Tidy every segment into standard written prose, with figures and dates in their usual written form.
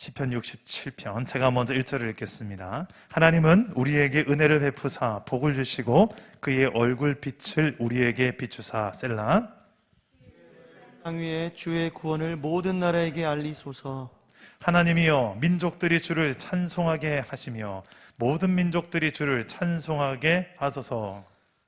시편 67편 제가 먼저 1절을 읽겠습니다. 하나님은 우리에게 은혜를 베푸사 복을 주시고 그의 얼굴 빛을 우리에게 비추사. 셀라. 땅 위에 주의 구원을 모든 나라에게 알리소서. 하나님이여 민족들이 주를 찬송하게 하시며 모든 민족들이 주를 찬송하게 하소서.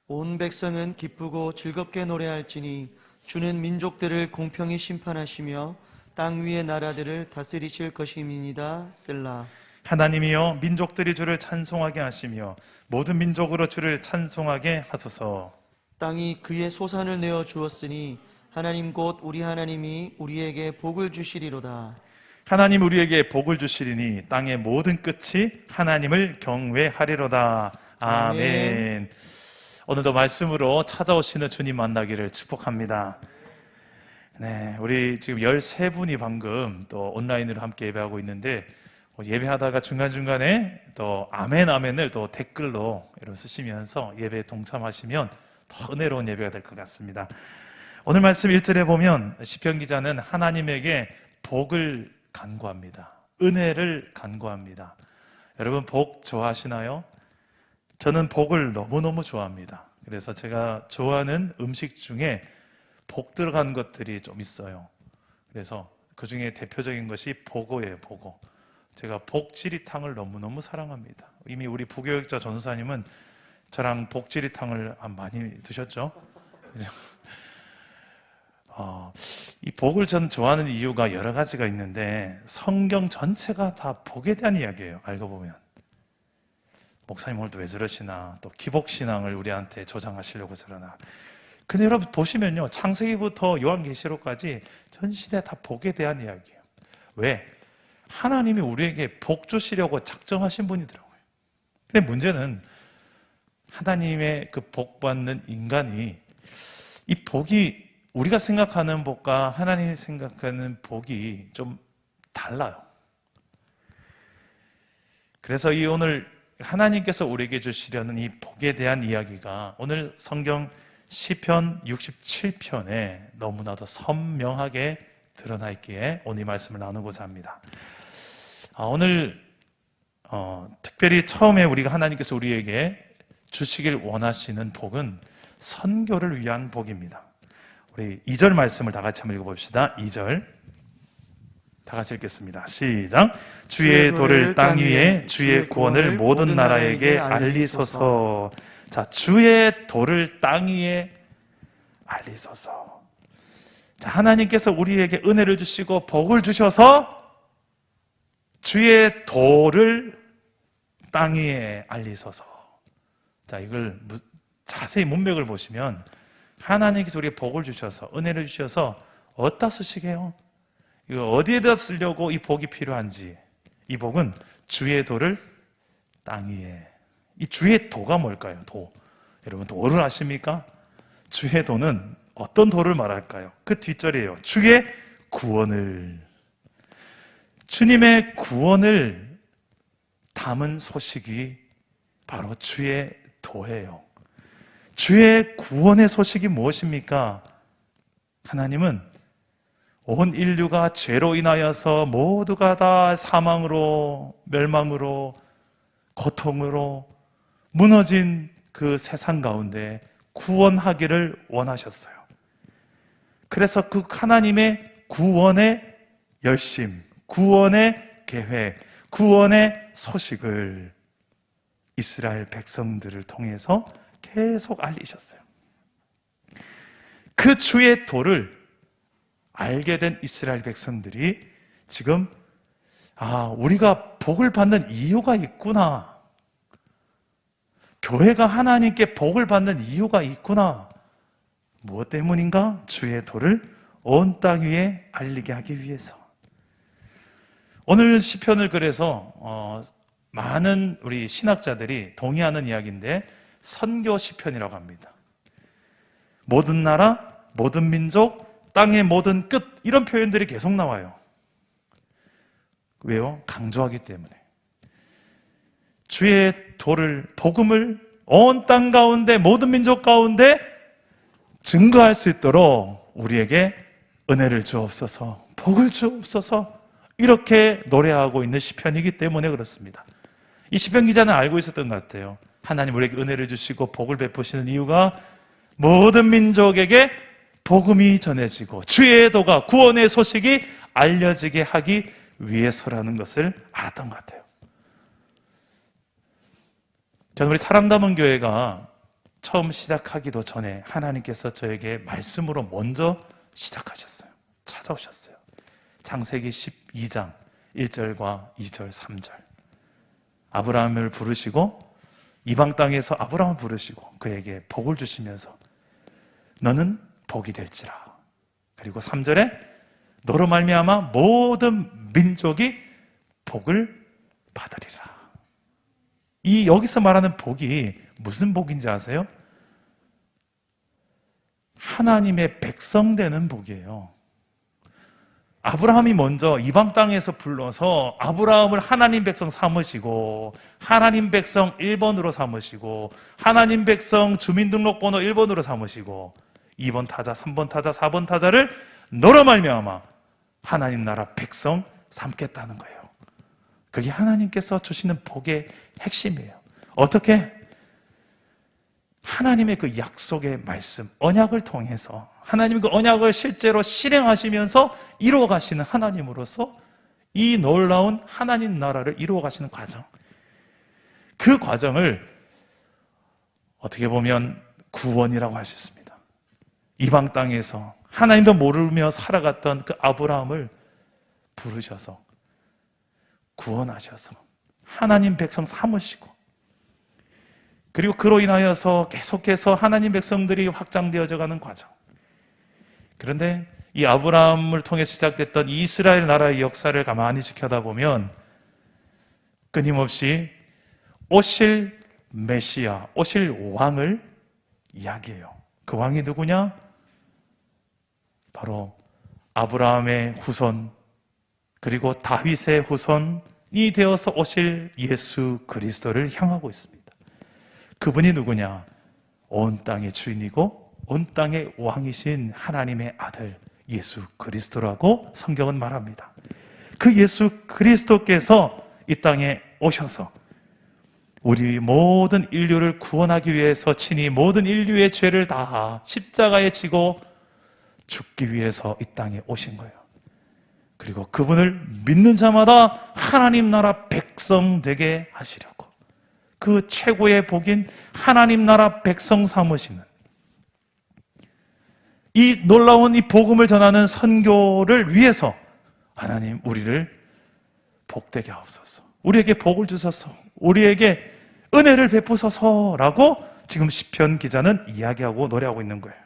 온 백성은 기쁘고 즐겁게 노래할지니 주는 민족들을 공평히 심판하시며 땅 위의 나라들을 다스리실 것임이니이다. 셀라. 하나님이여 민족들이 주를 찬송하게 하시며 모든 민족으로 주를 찬송하게 하소서. 땅이 그의 소산을 내어 주었으니 하나님 곧 우리 하나님이 우리에게 복을 주시리로다. 하나님 우리에게 복을 주시리니 땅의 모든 끝이 하나님을 경외하리로다. 아멘. 오늘도 말씀으로 찾아오시는 주님 만나기를 축복합니다. 네, 우리 지금 13분이 방금 또 온라인으로 함께 예배하고 있는데 예배하다가 중간중간에 또 아멘 아멘을 또 댓글로 이렇게 쓰시면서 예배에 동참하시면 더 은혜로운 예배가 될 것 같습니다. 오늘 말씀 1절에 보면 시편 기자는 하나님에게 복을 간구합니다. 은혜를 간구합니다. 여러분 복 좋아하시나요? 저는 복을 너무너무 좋아합니다. 그래서 제가 좋아하는 음식 중에 복 들어간 것들이 좀 있어요. 그래서 그 중에 대표적인 것이 보고예요. 보고. 제가 복지리탕을 너무너무 사랑합니다. 이미 우리 부교육자 전도사님은 저랑 복지리탕을 많이 드셨죠? 이 복을 전 좋아하는 이유가 여러 가지가 있는데 성경 전체가 다 복에 대한 이야기예요. 알고 보면 목사님 오늘도 왜 저러시나, 또 기복신앙을 우리한테 조장하시려고 저러나. 근데 여러분 보시면요, 창세기부터 요한계시록까지 전시대 다 복에 대한 이야기예요. 왜? 하나님이 우리에게 복 주시려고 작정하신 분이더라고요. 근데 문제는 하나님의 그 복 받는 인간이 이 복이 우리가 생각하는 복과 하나님이 생각하는 복이 좀 달라요. 그래서 이 오늘 하나님께서 우리에게 주시려는 이 복에 대한 이야기가 오늘 성경 시편 67편에 너무나도 선명하게 드러나 있기에 오늘 이 말씀을 나누고자 합니다. 오늘 특별히 처음에 우리가 하나님께서 우리에게 주시길 원하시는 복은 선교를 위한 복입니다. 우리 2절 말씀을 다 같이 한번 읽어봅시다. 2절 다 같이 읽겠습니다. 시작. 주의 도를 땅 위에 주의 구원을 모든 나라에게 알리소서. 자, 주의 도를 땅 위에 알리소서. 자, 하나님께서 우리에게 은혜를 주시고 복을 주셔서 주의 도를 땅 위에 알리소서. 자, 이걸 자세히 문맥을 보시면 하나님께서 우리에게 복을 주셔서 은혜를 주셔서 어디다 쓰시게요? 이거 어디에다 쓰려고 이 복이 필요한지. 이 복은 주의 도를 땅 위에. 이 주의 도가 뭘까요? 도. 여러분 도를 아십니까? 주의 도는 어떤 도를 말할까요? 그 뒷절이에요. 주의 구원을. 주님의 구원을 담은 소식이 바로 주의 도예요. 주의 구원의 소식이 무엇입니까? 하나님은 온 인류가 죄로 인하여서 모두가 다 사망으로, 멸망으로, 고통으로 무너진 그 세상 가운데 구원하기를 원하셨어요. 그래서 그 하나님의 구원의 열심, 구원의 계획, 구원의 소식을 이스라엘 백성들을 통해서 계속 알리셨어요. 그 주의 도를 알게 된 이스라엘 백성들이 지금 우리가 복을 받는 이유가 있구나. 교회가 하나님께 복을 받는 이유가 있구나. 무엇 때문인가? 주의 도를 온 땅 위에 알리게 하기 위해서. 오늘 시편을 그래서 많은 우리 신학자들이 동의하는 이야기인데 선교 시편이라고 합니다. 모든 나라, 모든 민족, 땅의 모든 끝, 이런 표현들이 계속 나와요. 왜요? 강조하기 때문에. 주의 도를, 복음을 온 땅 가운데, 모든 민족 가운데 증거할 수 있도록 우리에게 은혜를 주옵소서, 복을 주옵소서, 이렇게 노래하고 있는 시편이기 때문에 그렇습니다. 이 시편 기자는 알고 있었던 것 같아요. 하나님 우리에게 은혜를 주시고 복을 베푸시는 이유가 모든 민족에게 복음이 전해지고 주의 도가 구원의 소식이 알려지게 하기 위해서라는 것을 알았던 것 같아요. 저는 우리 사랑 담은 교회가 처음 시작하기도 전에 하나님께서 저에게 말씀으로 먼저 시작하셨어요. 찾아오셨어요. 창세기 12장 1절과 2절, 3절. 아브라함을 부르시고 이방 땅에서 아브라함을 부르시고 그에게 복을 주시면서 너는 복이 될지라. 그리고 3절에 너로 말미암아 모든 민족이 복을 받으리라. 이 여기서 말하는 복이 무슨 복인지 아세요? 하나님의 백성 되는 복이에요. 아브라함이 먼저 이방 땅에서 불러서 아브라함을 하나님 백성 삼으시고 하나님 백성 1번으로 삼으시고 하나님 백성 주민등록번호 1번으로 삼으시고 2번 타자, 3번 타자, 4번 타자를 너로 말미암아 하나님 나라 백성 삼겠다는 거예요. 그게 하나님께서 주시는 복의 핵심이에요. 어떻게? 하나님의 그 약속의 말씀, 언약을 통해서 하나님의 그 언약을 실제로 실행하시면서 이루어 가시는 하나님으로서 이 놀라운 하나님 나라를 이루어 가시는 과정, 그 과정을 어떻게 보면 구원이라고 할 수 있습니다. 이방 땅에서 하나님도 모르며 살아갔던 그 아브라함을 부르셔서 구원하셔서 하나님 백성 삼으시고, 그리고 그로 인하여서 계속해서 하나님 백성들이 확장되어져 가는 과정. 그런데 이 아브라함을 통해 시작됐던 이스라엘 나라의 역사를 가만히 지켜다보면 끊임없이 오실 메시아, 오실 왕을 이야기해요. 그 왕이 누구냐? 바로 아브라함의 후손, 그리고 다윗의 후손이 되어서 오실 예수 그리스도를 향하고 있습니다. 그분이 누구냐? 온 땅의 주인이고 온 땅의 왕이신 하나님의 아들 예수 그리스도라고 성경은 말합니다. 그 예수 그리스도께서 이 땅에 오셔서 우리 모든 인류를 구원하기 위해서 친히 모든 인류의 죄를 다 십자가에 지고 죽기 위해서 이 땅에 오신 거예요. 그리고 그분을 믿는 자마다 하나님 나라 백성 되게 하시려고, 그 최고의 복인 하나님 나라 백성 삼으시는 이 놀라운 이 복음을 전하는 선교를 위해서 하나님 우리를 복되게 하옵소서, 우리에게 복을 주소서, 우리에게 은혜를 베푸소서라고 지금 시편 기자는 이야기하고 노래하고 있는 거예요.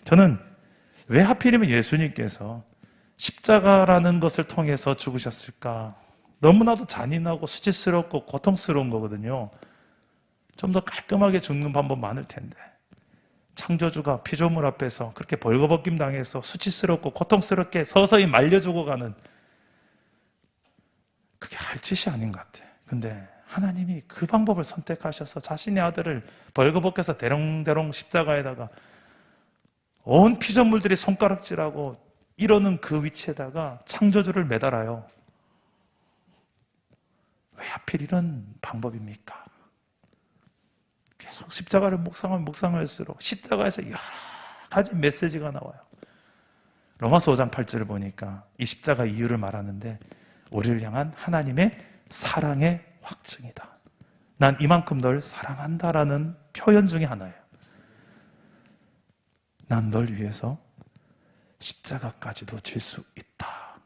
저는 왜 하필이면 예수님께서 십자가라는 것을 통해서 죽으셨을까? 너무나도 잔인하고 수치스럽고 고통스러운 거거든요. 좀 더 깔끔하게 죽는 방법 많을 텐데 창조주가 피조물 앞에서 그렇게 벌거벗김 당해서 수치스럽고 고통스럽게 서서히 말려 죽어가는, 그게 할 짓이 아닌 것 같아. 근데 하나님이 그 방법을 선택하셔서 자신의 아들을 벌거벗겨서 대롱대롱 십자가에다가 온 피조물들이 손가락질하고 이러는 그 위치에다가 창조주를 매달아요. 왜 하필 이런 방법입니까? 계속 십자가를 묵상하면 묵상할수록 십자가에서 여러 가지 메시지가 나와요. 로마서 5장 8절을 보니까 이 십자가 이유를 말하는데 우리를 향한 하나님의 사랑의 확증이다. 난 이만큼 널 사랑한다라는 표현 중에 하나예요. 난 널 위해서 십자가까지도 질 수 있다.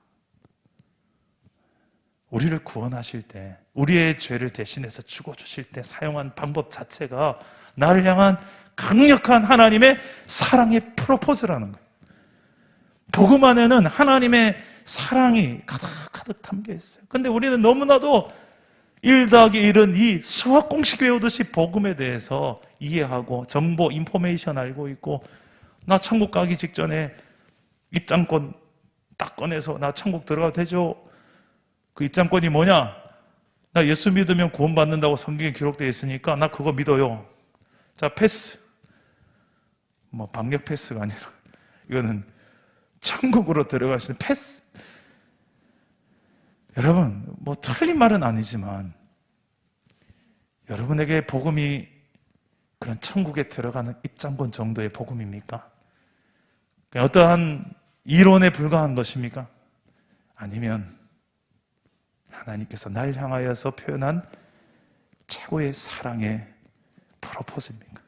우리를 구원하실 때, 우리의 죄를 대신해서 죽어주실 때 사용한 방법 자체가 나를 향한 강력한 하나님의 사랑의 프로포즈라는 거예요. 복음 안에는 하나님의 사랑이 가득가득 담겨 있어요. 근데 우리는 너무나도 1 더하기 1은 이 수학 공식 외우듯이 복음에 대해서 이해하고 정보, 인포메이션 알고 있고, 나 천국 가기 직전에 입장권 딱 꺼내서 나 천국 들어가도 되죠? 그 입장권이 뭐냐? 나 예수 믿으면 구원받는다고 성경에 기록되어 있으니까 나 그거 믿어요. 자, 패스. 뭐 방역 패스가 아니라 이거는 천국으로 들어갈 수 있는 패스. 여러분, 뭐 틀린 말은 아니지만 여러분에게 복음이 그런 천국에 들어가는 입장권 정도의 복음입니까? 그냥 어떠한 이론에 불과한 것입니까? 아니면 하나님께서 날 향하여서 표현한 최고의 사랑의 프로포즈입니까?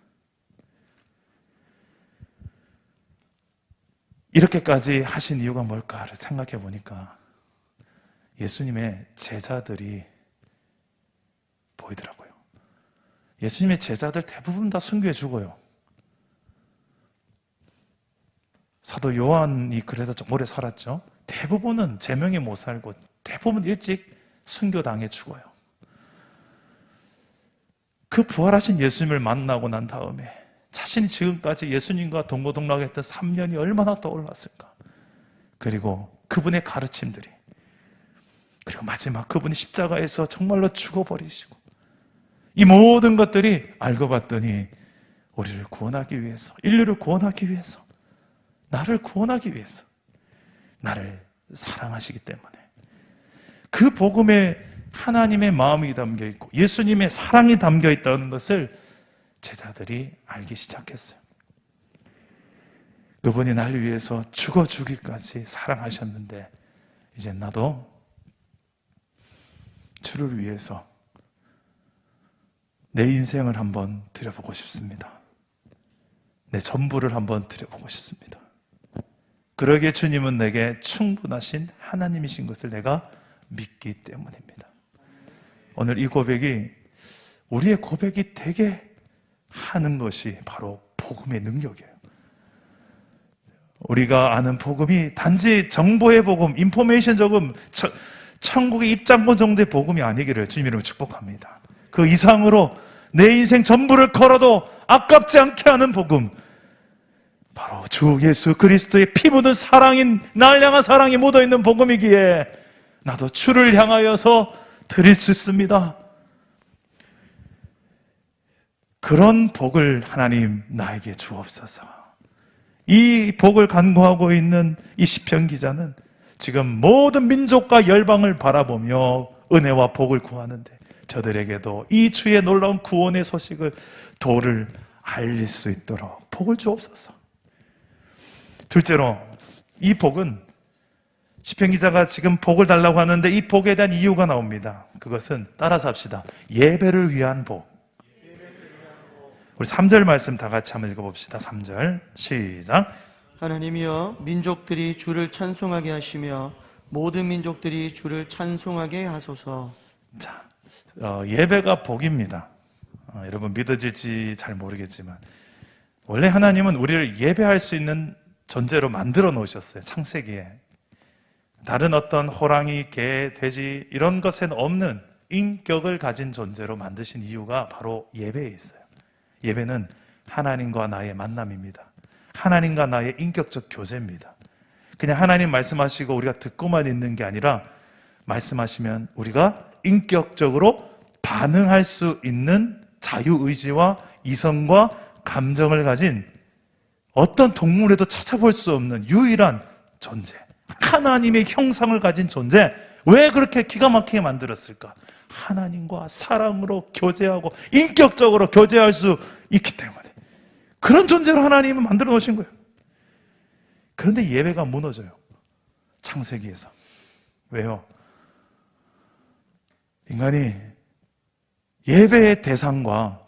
이렇게까지 하신 이유가 뭘까를 생각해 보니까 예수님의 제자들이 보이더라고요. 예수님의 제자들 대부분 다 순교해 죽어요. 사도 요한이 그래도 좀 오래 살았죠. 대부분은 제명에 못 살고 대부분 일찍 순교당해 죽어요. 그 부활하신 예수님을 만나고 난 다음에 자신이 지금까지 예수님과 동고동락했던 3년이 얼마나 떠올랐을까. 그리고 그분의 가르침들이, 그리고 마지막 그분이 십자가에서 정말로 죽어버리시고, 이 모든 것들이 알고 봤더니 우리를 구원하기 위해서, 인류를 구원하기 위해서, 나를 구원하기 위해서 나를 사랑하시기 때문에, 그 복음에 하나님의 마음이 담겨 있고 예수님의 사랑이 담겨 있다는 것을 제자들이 알기 시작했어요. 그분이 나를 위해서 죽어주기까지 사랑하셨는데 이제 나도 주를 위해서 내 인생을 한번 드려보고 싶습니다. 내 전부를 한번 드려보고 싶습니다. 그러기에 주님은 내게 충분하신 하나님이신 것을 내가 믿기 때문입니다. 오늘 이 고백이, 우리의 고백이 되게 하는 것이 바로 복음의 능력이에요. 우리가 아는 복음이 단지 정보의 복음, 인포메이션 복음, 천국의 입장권 정도의 복음이 아니기를 주님 이름으로 축복합니다. 그 이상으로 내 인생 전부를 걸어도 아깝지 않게 하는 복음, 바로 주 예수 그리스도의 피 묻은 사랑인, 날 향한 사랑이 묻어있는 복음이기에 나도 주를 향하여서 드릴 수 있습니다. 그런 복을 하나님 나에게 주옵소서. 이 복을 간구하고 있는 이 시편 기자는 지금 모든 민족과 열방을 바라보며 은혜와 복을 구하는데, 저들에게도 이 주의 놀라운 구원의 소식을, 도를 알릴 수 있도록 복을 주옵소서. 둘째로, 이 복은, 시편 기자가 지금 복을 달라고 하는데 이 복에 대한 이유가 나옵니다. 그것은 따라서 합시다. 예배를 위한 복. 우리 3절 말씀 다 같이 한번 읽어봅시다. 3절 시작. 하나님이여, 민족들이 주를 찬송하게 하시며 모든 민족들이 주를 찬송하게 하소서. 자, 예배가 복입니다. 여러분 믿어질지 잘 모르겠지만 원래 하나님은 우리를 예배할 수 있는 존재로 만들어 놓으셨어요. 창세기에. 다른 어떤 호랑이, 개, 돼지 이런 것에는 없는 인격을 가진 존재로 만드신 이유가 바로 예배에 있어요. 예배는 하나님과 나의 만남입니다. 하나님과 나의 인격적 교제입니다. 그냥 하나님 말씀하시고 우리가 듣고만 있는 게 아니라 말씀하시면 우리가 인격적으로 반응할 수 있는 자유의지와 이성과 감정을 가진, 어떤 동물에도 찾아볼 수 없는 유일한 존재, 하나님의 형상을 가진 존재. 왜 그렇게 기가 막히게 만들었을까? 하나님과 사랑으로 교제하고 인격적으로 교제할 수 있기 때문에 그런 존재로 하나님은 만들어 놓으신 거예요. 그런데 예배가 무너져요. 창세기에서. 왜요? 인간이 예배의 대상과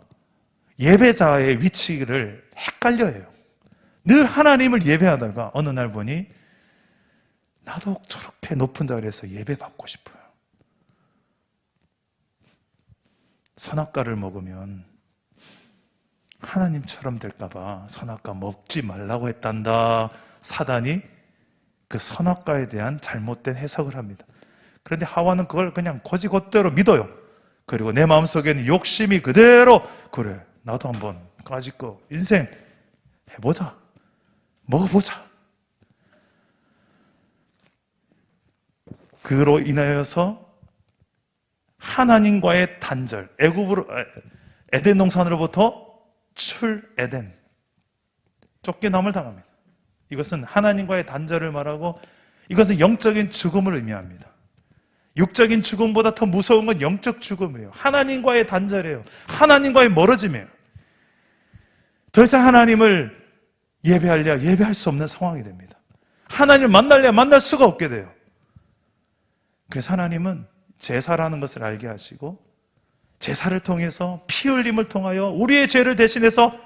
예배자의 위치를 헷갈려 해요. 늘 하나님을 예배하다가 어느 날 보니 나도 저렇게 높은 자리에서 예배받고 싶어요. 선악과를 먹으면 하나님처럼 될까봐 선악과 먹지 말라고 했단다. 사단이 그 선악과에 대한 잘못된 해석을 합니다. 그런데 하와는 그걸 그냥 거지것대로 믿어요. 그리고 내 마음속에는 욕심이 그대로, 그래 나도 한번 까짓거 인생 해보자, 먹어보자. 그로 인하여서 하나님과의 단절, 애굽으로, 에덴 동산으로부터 출에덴, 쫓겨남을 당합니다. 이것은 하나님과의 단절을 말하고 이것은 영적인 죽음을 의미합니다. 육적인 죽음보다 더 무서운 건 영적 죽음이에요. 하나님과의 단절이에요. 하나님과의 멀어짐이에요. 더 이상 하나님을 예배하려 예배할 수 없는 상황이 됩니다. 하나님을 만날려 만날 수가 없게 돼요. 그래서 하나님은 제사라는 것을 알게 하시고 제사를 통해서 피 흘림을 통하여 우리의 죄를 대신해서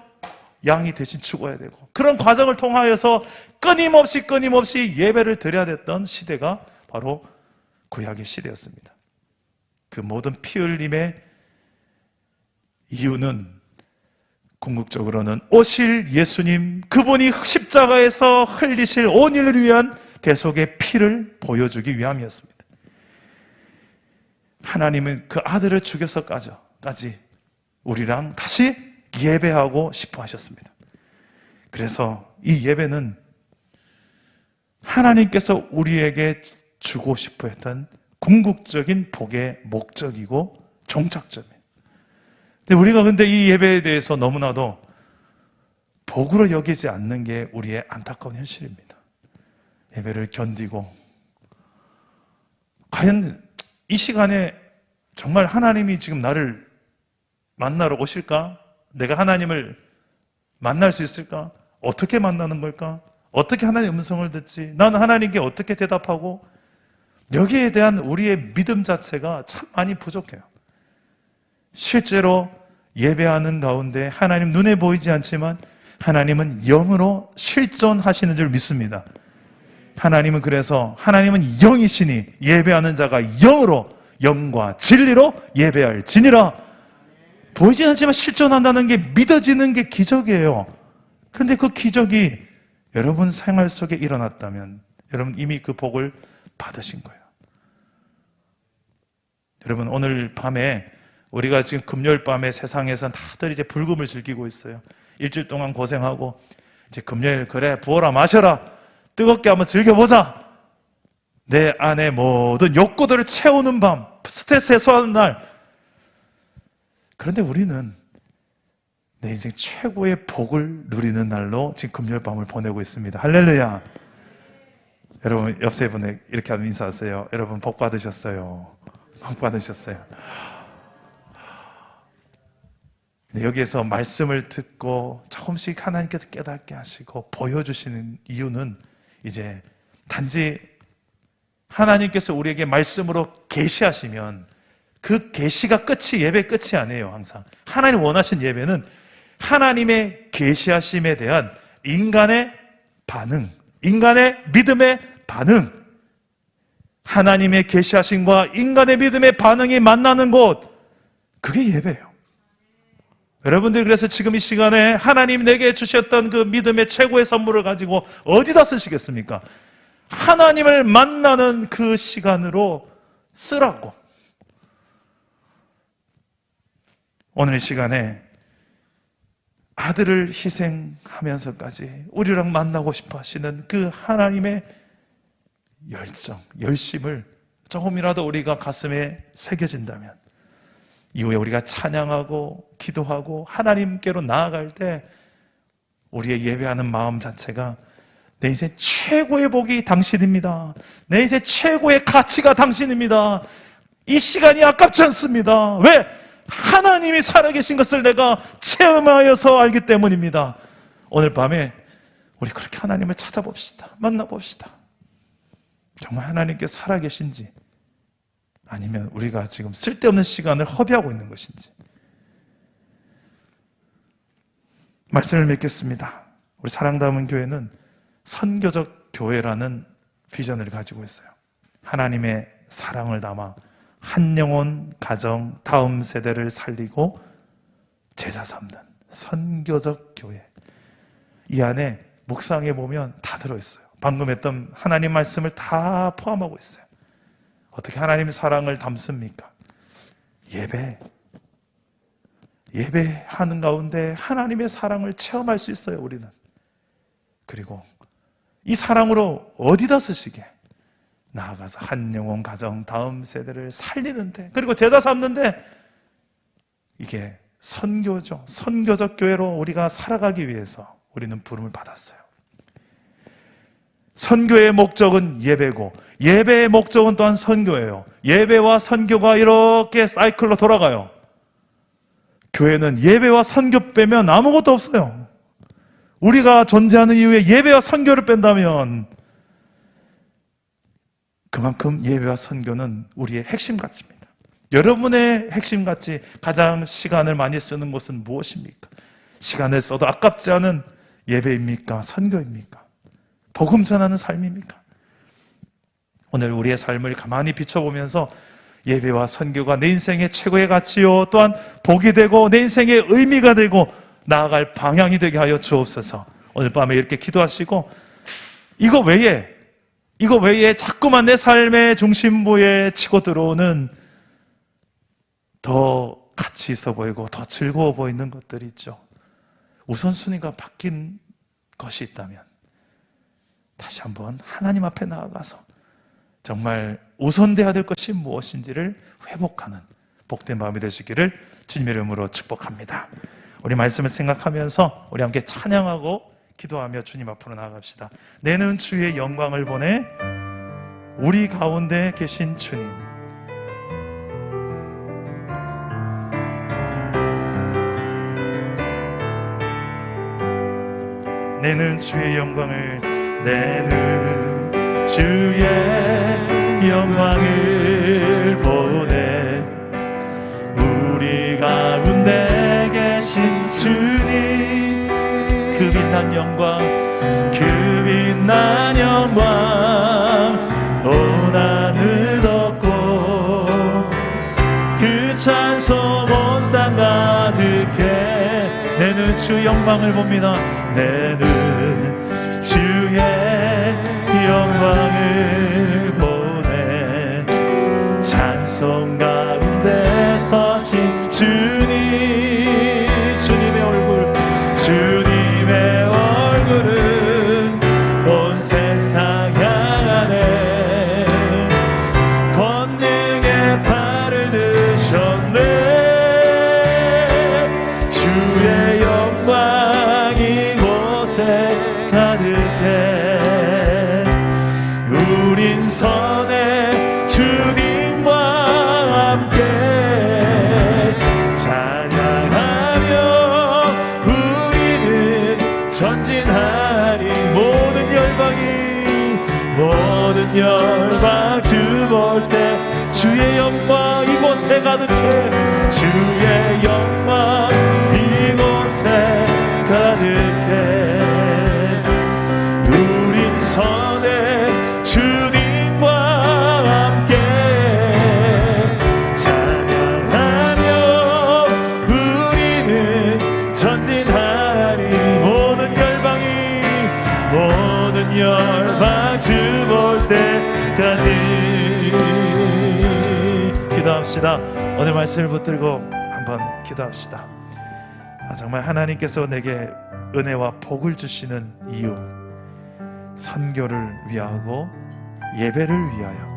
양이 대신 죽어야 되고 그런 과정을 통하여서 끊임없이 예배를 드려야 됐던 시대가 바로 구약의 시대였습니다. 그 모든 피 흘림의 이유는 궁극적으로는 오실 예수님, 그분이 십자가에서 흘리실 온 인류를 위한 대속의 피를 보여주기 위함이었습니다. 하나님은 그 아들을 죽여서까지 우리랑 다시 예배하고 싶어 하셨습니다. 그래서 이 예배는 하나님께서 우리에게 주고 싶어 했던 궁극적인 복의 목적이고 종착점이에요. 근데 우리가 이 예배에 대해서 너무나도 복으로 여기지 않는 게 우리의 안타까운 현실입니다. 예배를 견디고 과연 이 시간에 정말 하나님이 지금 나를 만나러 오실까? 내가 하나님을 만날 수 있을까? 어떻게 만나는 걸까? 어떻게 하나님의 음성을 듣지? 나는 하나님께 어떻게 대답하고? 여기에 대한 우리의 믿음 자체가 참 많이 부족해요. 실제로 예배하는 가운데 하나님 눈에 보이지 않지만 하나님은 영으로 실존하시는 줄 믿습니다. 하나님은 그래서 하나님은 영이시니 예배하는 자가 영으로 영과 진리로 예배할지니라. 보이지 않지만 실존한다는 게 믿어지는 게 기적이에요. 그런데 그 기적이 여러분 생활 속에 일어났다면 여러분 이미 그 복을 받으신 거예요. 여러분 오늘 밤에 우리가 지금 금요일 밤에 세상에서 다들 이제 불금을 즐기고 있어요. 일주일 동안 고생하고 이제 금요일 그래 부어라 마셔라 뜨겁게 한번 즐겨보자. 내 안에 모든 욕구들을 채우는 밤, 스트레스 해소하는 날. 그런데 우리는 내 인생 최고의 복을 누리는 날로 지금 금요일 밤을 보내고 있습니다. 할렐루야. 여러분 옆에 분에 이렇게 하면 인사하세요. 여러분 복 받으셨어요. 복 받으셨어요. 여기에서 말씀을 듣고 조금씩 하나님께서 깨닫게 하시고 보여주시는 이유는 이제 단지 하나님께서 우리에게 말씀으로 계시하시면 그 계시가 끝이 예배 끝이 아니에요. 항상 하나님 원하신 예배는 하나님의 계시하심에 대한 인간의 반응, 인간의 믿음의 반응, 하나님의 계시하심과 인간의 믿음의 반응이 만나는 곳, 그게 예배예요. 여러분들 그래서 지금 이 시간에 하나님 내게 주셨던 그 믿음의 최고의 선물을 가지고 어디다 쓰시겠습니까? 하나님을 만나는 그 시간으로 쓰라고. 오늘 이 시간에 아들을 희생하면서까지 우리랑 만나고 싶어 하시는 그 하나님의 열정, 열심을 조금이라도 우리가 가슴에 새겨진다면 이후에 우리가 찬양하고 기도하고 하나님께로 나아갈 때 우리의 예배하는 마음 자체가 내 인생 최고의 복이 당신입니다. 내 인생 최고의 가치가 당신입니다. 이 시간이 아깝지 않습니다. 왜? 하나님이 살아계신 것을 내가 체험하여서 알기 때문입니다. 오늘 밤에 우리 그렇게 하나님을 찾아봅시다. 만나봅시다. 정말 하나님께 살아계신지 아니면 우리가 지금 쓸데없는 시간을 허비하고 있는 것인지. 말씀을 맺겠습니다. 우리 사랑담은 교회는 선교적 교회라는 비전을 가지고 있어요. 하나님의 사랑을 담아 한 영혼, 가정, 다음 세대를 살리고 제사 삼는 선교적 교회. 이 안에 묵상해 보면 다 들어있어요. 방금 했던 하나님 말씀을 다 포함하고 있어요. 어떻게 하나님의 사랑을 담습니까? 예배하는 가운데 하나님의 사랑을 체험할 수 있어요, 우리는. 그리고 이 사랑으로 어디다 쓰시게? 나아가서 한 영혼, 가정, 다음 세대를 살리는데, 그리고 제자 삼는데, 이게 선교죠. 선교적 교회로 우리가 살아가기 위해서 우리는 부름을 받았어요. 선교의 목적은 예배고 예배의 목적은 또한 선교예요. 예배와 선교가 이렇게 사이클로 돌아가요. 교회는 예배와 선교 빼면 아무것도 없어요. 우리가 존재하는 이유에 예배와 선교를 뺀다면 그만큼 예배와 선교는 우리의 핵심 가치입니다. 여러분의 핵심 가치, 가장 시간을 많이 쓰는 것은 무엇입니까? 시간을 써도 아깝지 않은 예배입니까? 선교입니까? 복음 전하는 삶입니까? 오늘 우리의 삶을 가만히 비춰보면서 예배와 선교가 내 인생의 최고의 가치요, 또한 복이 되고 내 인생의 의미가 되고 나아갈 방향이 되게 하여 주옵소서. 오늘 밤에 이렇게 기도하시고 이거 외에 자꾸만 내 삶의 중심부에 치고 들어오는 더 가치 있어 보이고 더 즐거워 보이는 것들이 있죠. 우선순위가 바뀐 것이 있다면 다시 한번 하나님 앞에 나아가서 정말 우선돼야 될 것이 무엇인지를 회복하는 복된 마음이 되시기를 주님의 이름으로 축복합니다. 우리 말씀을 생각하면서 우리 함께 찬양하고 기도하며 주님 앞으로 나아갑시다. 내는 주의 영광을 보내 우리 가운데 계신 주님, 내는 주의 영광을, 내는 주의 영광을 보내 우리 가운데 계신 주님, 그 빛난 영광, 그 빛난 영광 온 하늘 덮고 그 찬송 온 땅 가득해. 내는 주 영광을 봅니다. 내는 주의 영광을 보내 찬송 가운데 서신 주님, 주님의 얼굴, 주님의 얼굴은 온 세상 향하네. 권능의 팔을 드셨네. 주의 영광 이곳에 가득해. 우린 선해 주님과 함께 찬양하며 우리는 전진하리. 모든 열방 주 볼 때 주의 영광 이곳에 가득해. 주의 영광 이곳에 가득해. 우린 선해 주님과 함께 찬양하며 우리는 전진하리. 모든 열방 주 볼 때까지. 기도합시다. 오늘 말씀을 붙들고 한번 기도합시다. 정말 하나님께서 내게 은혜와 복을 주시는 이유, 선교를 위하고 예배를 위하여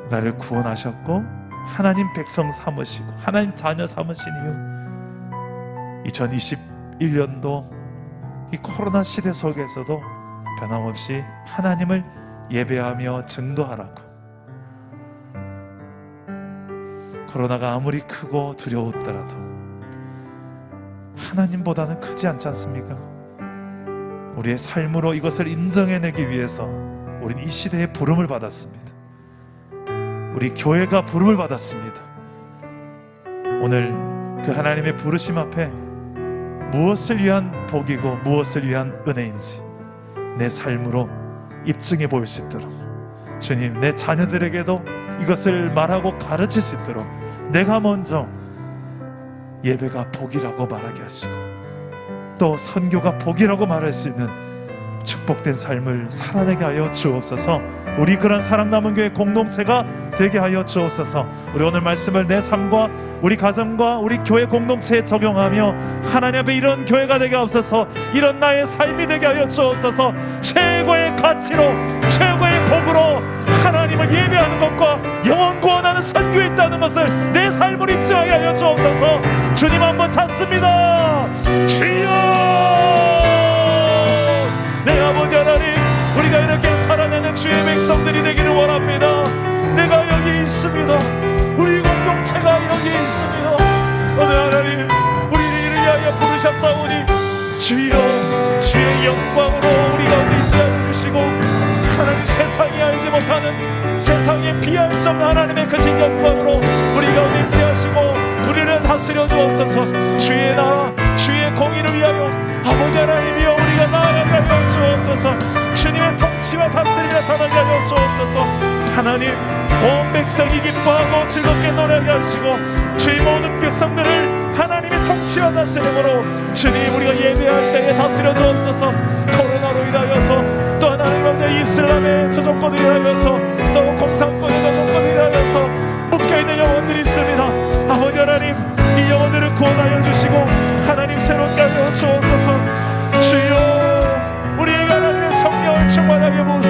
나를 구원하셨고 하나님 백성 삼으시고 하나님 자녀 삼으신 이유, 2021년도 이 코로나 시대 속에서도 변함없이 하나님을 예배하며 증거하라고. 코로나가 아무리 크고 두려웠더라도 하나님보다는 크지 않지 않습니까? 우리의 삶으로 이것을 인정해내기 위해서 우린 이 시대에 부름을 받았습니다. 우리 교회가 부름을 받았습니다. 오늘 그 하나님의 부르심 앞에 무엇을 위한 복이고 무엇을 위한 은혜인지 내 삶으로 입증해 보일 수 있도록 주님, 내 자녀들에게도 이것을 말하고 가르칠 수 있도록 내가 먼저 예배가 복이라고 말하게 하시고 또 선교가 복이라고 말할 수 있는 축복된 삶을 살아내게 하여 주옵소서. 우리 그런 사랑 남은 교회 공동체가 되게 하여 주옵소서. 우리 오늘 말씀을 내 삶과 우리 가정과 우리 교회 공동체에 적용하며 하나님 앞에 이런 교회가 되게 하옵소서. 이런 나의 삶이 되게 하여 주옵소서. 최고의 가치로 최고의 복으로 하나님을 예배하는 것과 영혼 구원하는 선교에 있다는 것을 내 삶으로 입증하게 하여 주옵소서. 주님 한번 찾습니다. 주여, 내 주의 백성들이 되기를 원합니다. 내가 여기 있습니다. 우리 공동체가 여기 있습니다. 오늘 하나님 우리를 위하여 부르셨사오니 주여 주의 영광으로 우리 가운데 있게 주시고 하나님 세상이 알지 못하는 세상에 비할 수 없는 하나님의 크신 영광으로 우리 가운데 있게 하시고 우리를 다스려 주옵소서. 주의 나라 주의 공의를 위하여 아버지 하나님이여 우리가 나아가게 하여 주옵소서. 주님의 통치와 다스림을 나타나게 하여 주옵소서. 하나님 온 백성이 기뻐하고 즐겁게 노래하게 하시고 주의 모든 백성들을 하나님의 통치와 다스림으로 주님 우리가 예배할 때에 다스려 주옵소서. 코로나로 인하여서 또 하나님 아버지 이슬람의 저정권으로 인하여서 또 공산권의 저정권으로 인하여서 묶여있는 영혼들이 있습니다. 아버지 하나님 이 영혼들을 구원하여 주시고 하나님 새롭게 하여 주옵소서. 주여 우리에게 하나님의 성령을 충만하게 부으사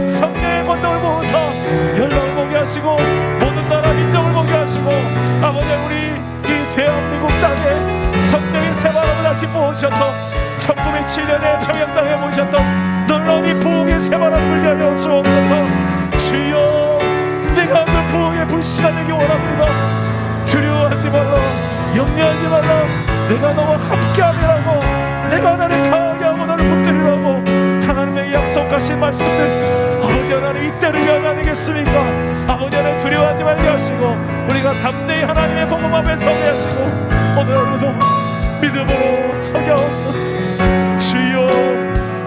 성령의 권능을 부으사 열방을 보게 하시고 모든 나라 민족을 보게 하시고 아버지 우리 이 대한민국 땅에 성령의 새바람을 다시 부으셔서 1907년에 평양땅에 모셨던 놀라운 이 부흥의 새바람을 열려 주옵소서. 주여 내가 그 부흥의 불씨가 되기 원합니다. 두려워하지 말라 염려하지 말라 내가 너와 함께하리라고 내가 너를 강하게 하고 너를 붙들으라고 하나님의 약속하신 말씀들 아버지 하나님 이때를 위한 아니겠습니까? 아버지 하나님 두려워하지 말게 하시고 우리가 담대히 하나님의 복음 앞에 서게 하시고 오늘 하루도 믿음으로 서게 하옵소서. 주여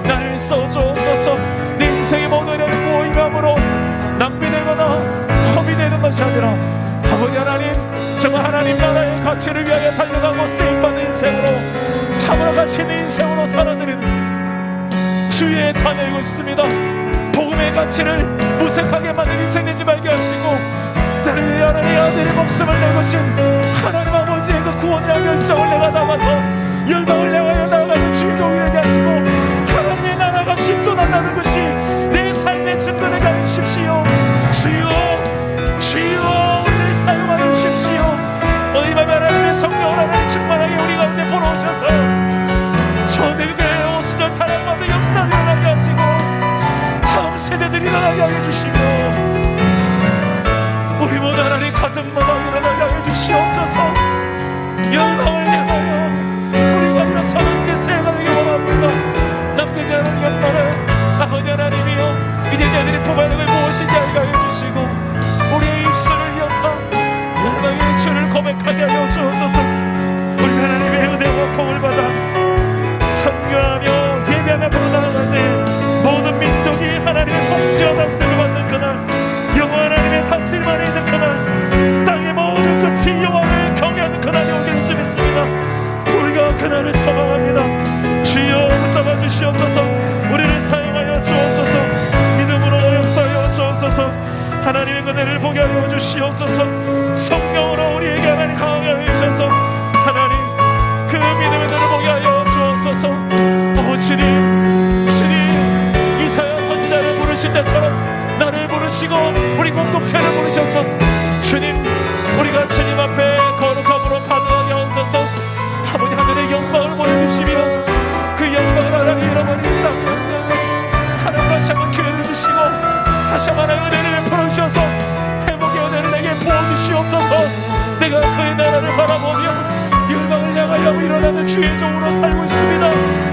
나를 써주옵소서. 내 인생의 모든 일은 무의미함으로 낭비되거나 허비되는 것이 아니라 아버지 하나님 정말 하나님 나라의 가치를 위하여 달려가고 쓰임받는 인생으로 참으로 가치 있는 인생으로 살아드리는 주의 자녀이고 있습니다. 복음의 가치를 무색하게 만든 인생 되지 말게 하시고 나를 위해 하나님의 아들의 목숨을 내고신 하나님 아버지의 그 구원이라는 열정을 내가 담아서 열방을 향하여 나아가는 주의 종이 되게 하시고 하나님의 나라가 신존한다는 것이 내 삶의 증거되게 하여 주십시오. 주여 주여 우리를 사용하여 주십시오. 오늘 밤에 하나님의 성령을 하나님 충만하게 우리 가운데 불어오셔서 저들교회의 오순절 타락받은 역사를 일어나게 하시고 다음 세대들이 일어나게 하여 주시고 우리 모두 하나님 가정마다 일어나게 하여 주시옵소서. 영광을 향하여 우리가 일어서는 이제 세가되기 원합니다. 남되지 않은 영광을 아버지 하나님이여 이제 저희들이 포괄력을 무엇인지 알게 하여 주시고 우리의 입술을 이어서 열방의 주를 고백하게 하여 주옵소서. 우리 하나님의 은혜와 복을 받아 선교하며 예배하며 부르나갈 때 모든 민족이 하나님의 통치와 다스림을 받는 그날 영원 하나님의 다스림 안에 있는 그날 땅의 모든 끝이 여호와를 경외하는 그날이 오길 줄 믿습니다. 우리가 그날을 소망합니다. 주여 붙잡아 주시옵소서. 우리를 사용하여 주옵소서. 믿음으로 역사하여 주옵소서. 하나님의 은혜를 보게 하여 주시옵소서. 성령으로 우리에게 하나님 강하게 하여 주셔서 하나님 그 믿음의 눈을 보게 하여 주옵소서. 주님 이사야 선지자를 부르실 때처럼 나를 부르시고 우리 공동체를 부르셔서 주님 우리가 주님 앞에 거룩함으로 반응하게 하옵소서. 아버지 하늘의 영광을 보여주시며 그 영광을 하나님 잃어버린 땅 하나님 다시 한번 기회를 주시고 다시 한번 은혜를 베풀어 주셔서 회복의 은혜를 내게 부어주시옵소서. 내가 그의 나라를 바라보며 열방을 향하여 일어나는 주의 종으로 살고 있습니다.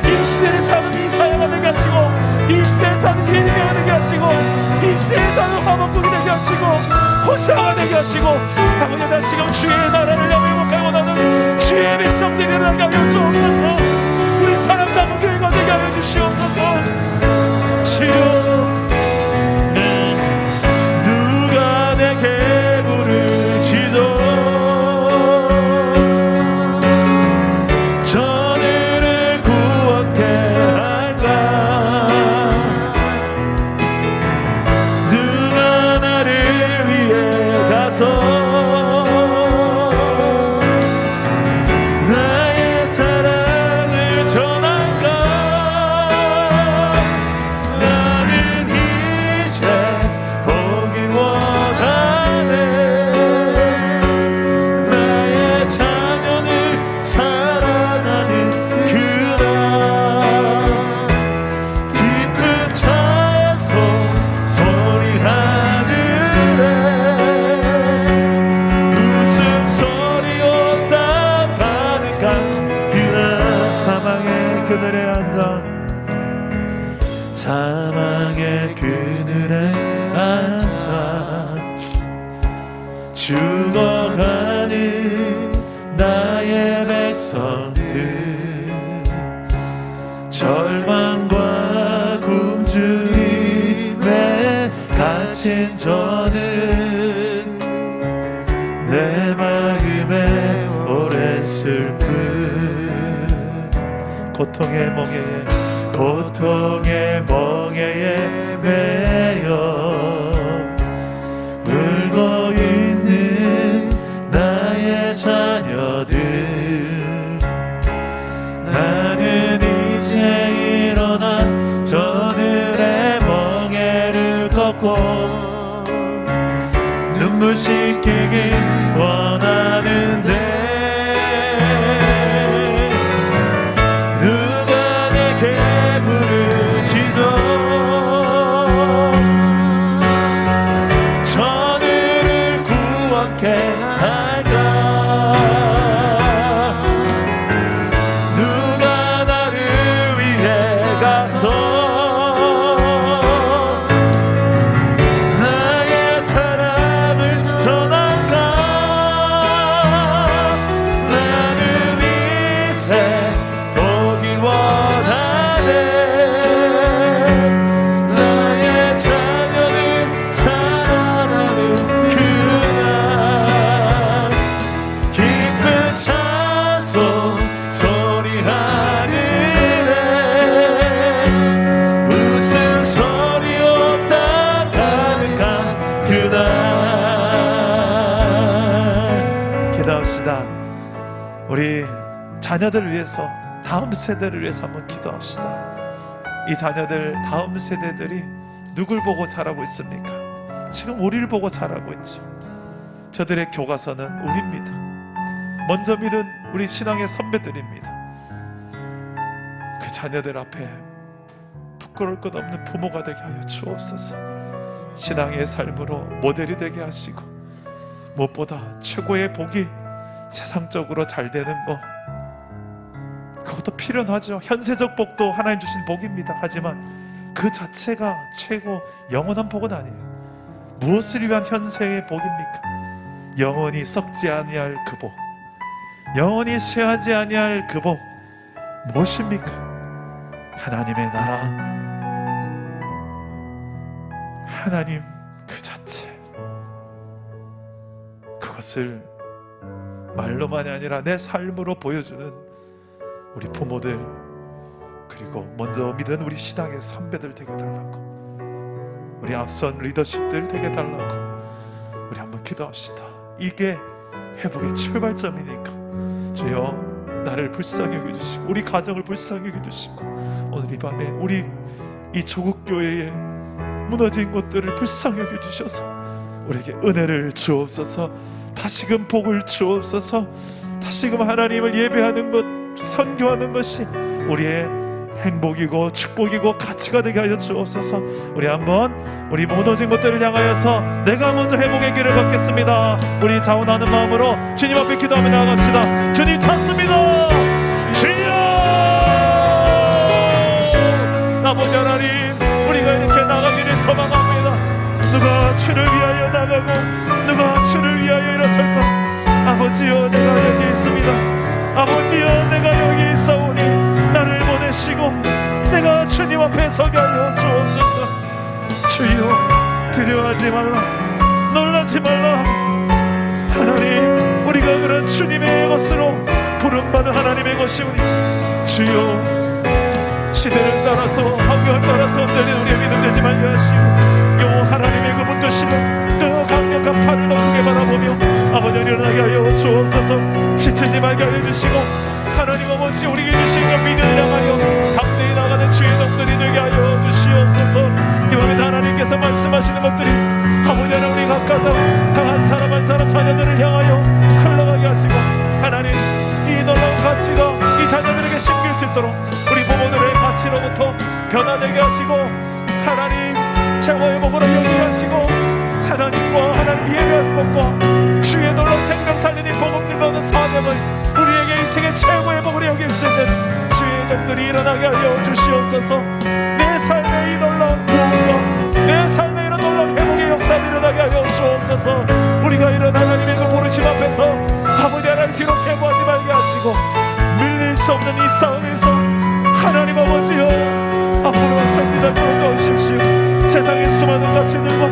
이 시대를 사는 이사야가 되게 하시고 이 시대에 사는 예레미야가 되게 하시고 이 시대에 사는 하박국이 되게 하시고 호세아가 되게 하시고 아버지 다시금 주의 나라를 향해 회복하고 원하는 주의 백성들이 일어나게 하여 주옵소서. 우리 사람 남은 교회가 되게 하여 주시옵소서. 주여 누가 내게 부르시죠. 저들을 구원케 할까. 누가 나를 위해 가서 나의 사랑을 전할까. 나는 그늘에 앉아 사망의 그늘에 앉아 죽어가는 나의 백성들 절망과 굶주림에 갇힌 저는 내 마음에 오랜 슬픔 고통의 멍에에 매여 울고 있는 나의 자녀들 나는 이제 일어나 저들의 멍에를 걷고 눈물 씻기길 원하는데 누가 내게 부르짖어 저들을 구원케 할까 누가 나를 위해 가서 나의 사랑을 전할까 나는 이제 보기 원하네 나의 자녀를 사랑하는 그날 기쁜 찬송 소리 하늘에 웃음소리 없다 가득한 그날 기도합시다. 우리 자녀들을 위해서 다음 세대를 위해서 한번 기도합시다. 이 자녀들 다음 세대들이 누굴 보고 자라고 있습니까? 지금 우리를 보고 자라고 있죠. 저들의 교과서는 우리입니다. 먼저 믿은 우리 신앙의 선배들입니다. 그 자녀들 앞에 부끄러울 것 없는 부모가 되게 하여 주옵소서. 신앙의 삶으로 모델이 되게 하시고 무엇보다 최고의 복이 세상적으로 잘 되는 것 그것도 필요하죠. 현세적 복도 하나님 주신 복입니다. 하지만 그 자체가 최고 영원한 복은 아니에요. 무엇을 위한 현세의 복입니까? 영원히 썩지 아니할 그 복, 영원히 쇠하지 아니할 그 복 무엇입니까? 하나님의 나라, 하나님 그 자체. 그것을 말로만이 아니라 내 삶으로 보여주는 우리 부모들, 그리고 먼저 믿은 우리 신앙의 선배들 되게 달라고, 우리 앞선 리더십들 되게 달라고 우리 한번 기도합시다. 이게 회복의 출발점이니까 주여 나를 불쌍히 여겨주시고 우리 가정을 불쌍히 여겨주시고 오늘 이 밤에 우리 이 조국교회에 무너진 것들을 불쌍히 여겨주셔서 우리에게 은혜를 주옵소서. 다시금 복을 주옵소서. 다시금 하나님을 예배하는 것, 선교하는 것이 우리의 행복이고 축복이고 가치가 되게 하여 주옵소서. 우리 한번 우리 무너진 것들을 향하여서 내가 먼저 회복의 길을 걷겠습니다. 우리 자원하는 마음으로 주님 앞에 기도하며 나아갑시다. 주님 찾습니다. 주여, 아버지 하나님, 우리가 이렇게 나가기를 소망합니다. 누가 주를 위하여 나가고 누가 주를 위하여 일어설까? 아버지여, 내가 여기 있습니다. 아버지여, 내가 여기 있사오니 나를 보내시고 내가 주님 앞에 서게 하여 주옵소서. 주여, 두려워하지 말라, 놀라지 말라. 하나님, 우리가 그런 주님의 것으로 부름받은 하나님의 것이오니 주여, 시대를 따라서 환경을 따라서 흔들리는 우리의 믿음 되지 말게 하시고 요 하나님의 그 붙드심은 더 강력한 팔을 더 크게 바라보며 아버지 일어나게 하여 주옵소서. 지치지 말게 하여 주시고 하나님 아버지 우리에게 주신 그 믿음을 향하여 담대히 나가는 주의 종들이 되게 하여 주시옵소서. 이 밤에 하나님께서 말씀하시는 것들이 아버지 하나님 우리 각각 한 사람 한 사람 자녀들을 향하여 흘러가게 하시고 하나님 이 놀라운 가치가 이 자녀들에게 심길 수 있도록 우리 부모들의 가치로부터 변화되게 하시고 하나님 최고의 복으로 여기게 하시고 하나님과 하나님 예배하는 것과 주의 놀라운 생명 살리는 복음 증거하는 사명을 우리에게 인생의 최고의 복으로 여길 수 있는 주의 가정들이 일어나게 하여 주시옵소서. 내 삶에 이 놀라운 구원과 내 삶에 이런 놀라운 회복의 역사를 일어나게 하여 주옵소서. 우리가 이런 하나님의 그 부르심 앞에서 아버지 하나님 기록해 보지 말게 하시고 밀릴 수 없는 이 싸움에서 하나님 아버지여 앞으로 전진할 것 주십시오. 세상의 수많은 가치들과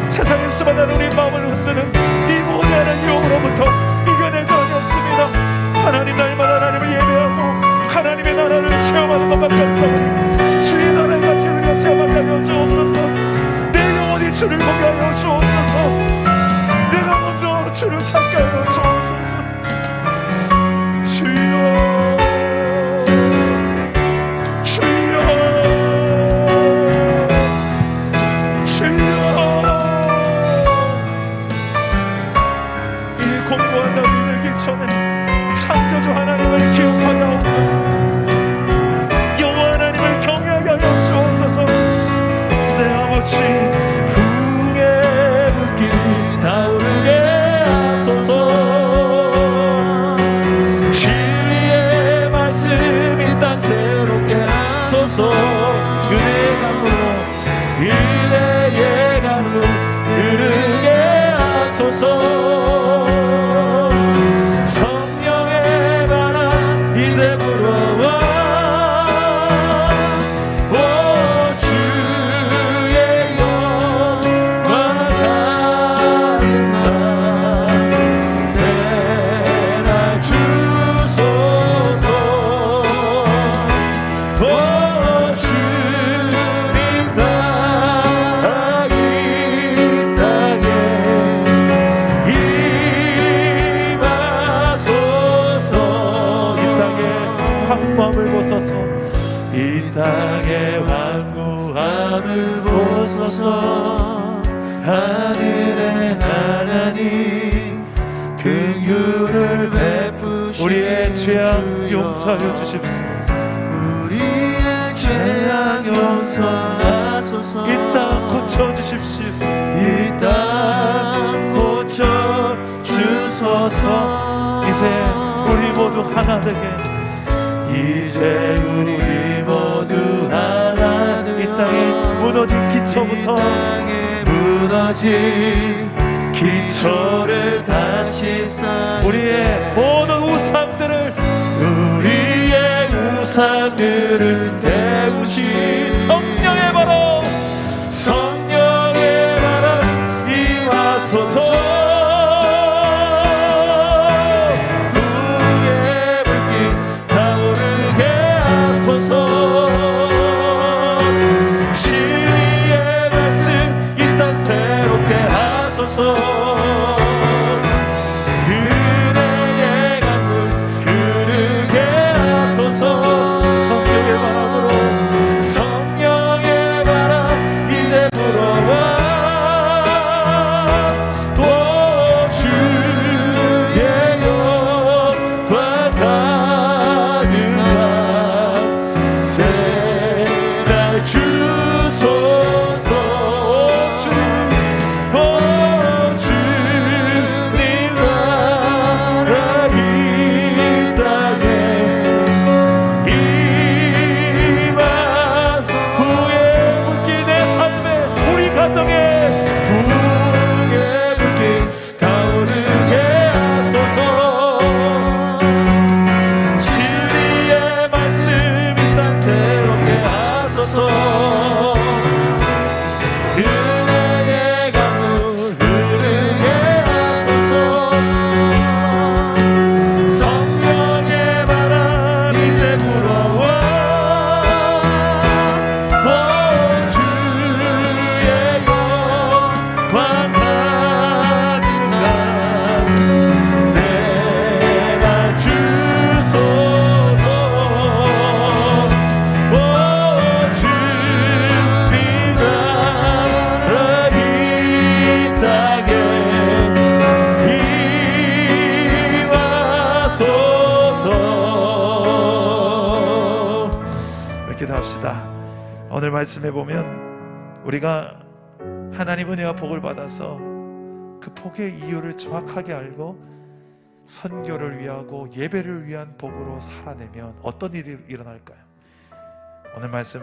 세상의 수많은 우리 마음을 흔드는 이 모든 유혹으로부터 이겨낼 자원이 없습니다. 하나님 날마다 하나님을 예배하고 하나님의 나라를 체험하는 것만 같사오니 주의 나라의 가치를 우리가 체험하게 하여 주옵소서. 내 영혼이 주를 보게 하여 주옵소서. 내가 먼저 주를 찾게 하여 주옵소서. 주여 창조주 하나님을 기억하여옵소서. 여호와 하나님을 경외하게 하여 주옵소서. 내 아버지 풍의 불길 타오르게 하소서. 진리의 말씀 이 땅 새롭게 하소서. 그대의 강으로 그대의 강으로 흐르게 하소서. 이 땅의 완고함을 보소서. 하늘의 하나님 긍휼을 베푸시는 우리의 죄악 용서하여 주십시오. 우리의 죄악 용서하소서. 이 땅 고쳐주십시오. 이 땅 고쳐주소서. 이제 우리 모두 하나 되게, 이제 우리 모두 하나 되게. 이 땅에 무너진 기초부터, 이 땅에 무너진 기초를 다시 쌓는 우리의 모든 우상들을, 우리의 우상들을 태우시 성령의 바람, 성령의 바람 임하소서. 진리의 말씀 이 땅 새롭게 하소서. 그대의 강물 흐르게 하소서. 성령의 바람으로, 성령의 바람 이제 불어와. 오 주의 영광 가득한 새날 주소서. 주님 나라 이 땅에 임하소서. 부의 불길 내 삶에, 우리 가정에 부의 불길 타오르게 하소서. 진리의 말씀 이 땅 새롭게 하소서. 은혜의 강물 흐르게 하소서. 성령의 바람 이제 불어와. 오 주의 영광 가득한 새날 주소서. 오 주님 나라 이 땅에 임하소서. 이렇게 합시다. 오늘 말씀해 보면 우리가 하나님 은혜와 복을 받아서 그 복의 이유를 정확하게 알고 선교를 위하고 예배를 위한 복으로 살아내면 어떤 일이 일어날까요? 오늘 말씀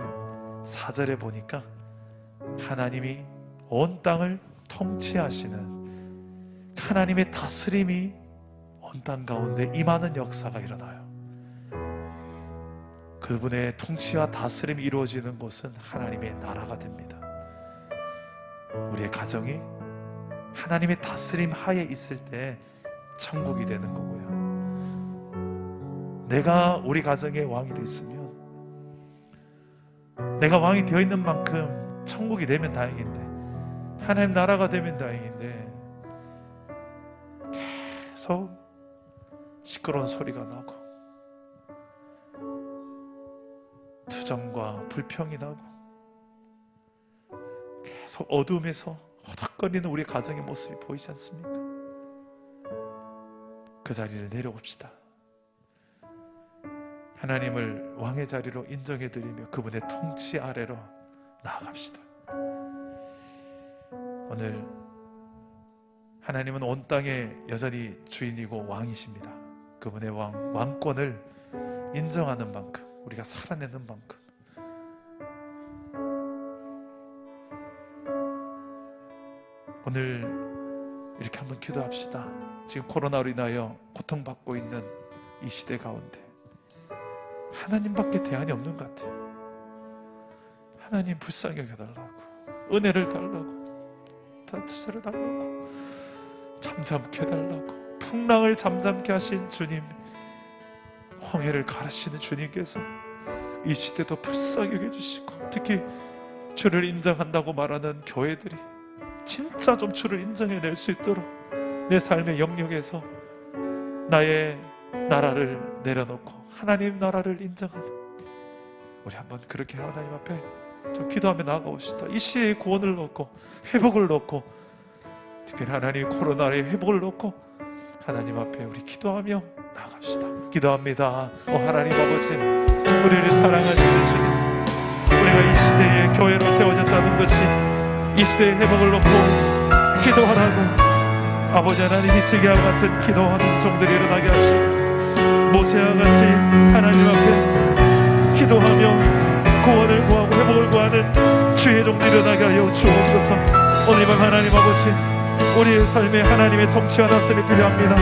4절에 보니까 하나님이 온 땅을 통치하시는 하나님의 다스림이 온 땅 가운데 임하는 역사가 일어나요. 그분의 통치와 다스림이 이루어지는 곳은 하나님의 나라가 됩니다. 우리의 가정이 하나님의 다스림 하에 있을 때 천국이 되는 거고요. 내가 우리 가정의 왕이 됐으면, 내가 왕이 되어 있는 만큼 천국이 되면 다행인데, 하나님 나라가 되면 다행인데, 계속 시끄러운 소리가 나고 투정과 불평이 나고 계속 어둠에서 허덕거리는 우리 가정의 모습이 보이지 않습니까? 그 자리를 내려옵시다. 하나님을 왕의 자리로 인정해드리며 그분의 통치 아래로 나아갑시다. 오늘 하나님은 온 땅에 여전히 주인이고 왕이십니다. 그분의 왕권을 인정하는 만큼, 우리가 살아내는 만큼 오늘 이렇게 한번 기도합시다. 지금 코로나로 인하여 고통받고 있는 이 시대 가운데 하나님밖에 대안이 없는 것 같아요. 하나님 불쌍히 여겨달라고, 은혜를 달라고, 다스려 달라고, 잠잠케 해달라고. 풍랑을 잠잠케 하신 주님, 홍해를 가르시는 주님께서 이 시대도 불쌍히 여겨주시고, 특히 주를 인정한다고 말하는 교회들이 진짜 좀 주를 인정해낼 수 있도록 내 삶의 영역에서 나의 나라를 내려놓고 하나님 나라를 인정하는, 우리 한번 그렇게 하나님 앞에 좀 기도하며 나아가봅시다. 이 시대의 구원을 놓고, 회복을 놓고, 특별히 하나님 코로나의 회복을 놓고 하나님 앞에 우리 기도하며 나아갑시다. 기도합니다. 하나님 아버지, 우리를 사랑하시는 주님, 우리가 이 시대에 교회로 세워졌다는 것이 이 시대의 회복을 놓고 기도하라고, 아버지 하나님, 히스기야와 같은 기도하는 종들이 일어나게 하시고, 모세와 같이 하나님 앞에 기도하며 구원을 구하고 회복을 구하는 주의 종들이 일어나게 하여 주옵소서. 오늘 밤 하나님 아버지, 우리의 삶에 하나님의 통치와 다스림이 필요합니다.